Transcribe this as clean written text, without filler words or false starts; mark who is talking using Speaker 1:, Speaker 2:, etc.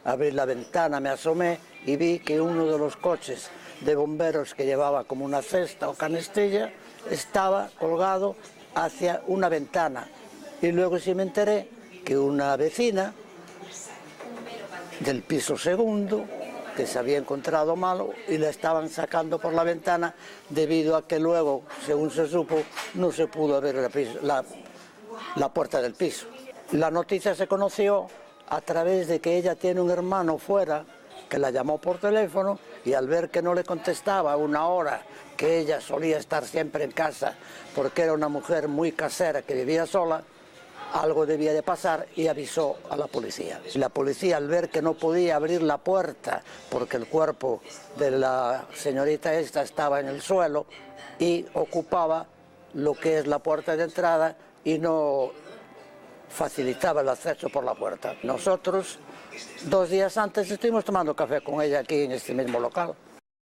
Speaker 1: Abrí la ventana, me asomé y vi que uno de los coches de bomberos que llevaba como una cesta o canastilla estaba colgado hacia una ventana. Y luego sí me enteré que una vecina del piso segundo, que se había encontrado malo y la estaban sacando por la ventana debido a que luego, según se supo, no se pudo abrir la puerta del piso. La noticia se conoció a través de que ella tiene un hermano fuera que la llamó por teléfono y al ver que no le contestaba una hora, que ella solía estar siempre en casa porque era una mujer muy casera que vivía sola, algo debía de pasar y avisó a la policía. La policía, al ver que no podía abrir la puerta porque el cuerpo de la señorita esta estaba en el suelo y ocupaba lo que es la puerta de entrada y no facilitaba el acceso por la puerta. Nosotros 2 días antes estuvimos tomando café con ella aquí en este mismo local.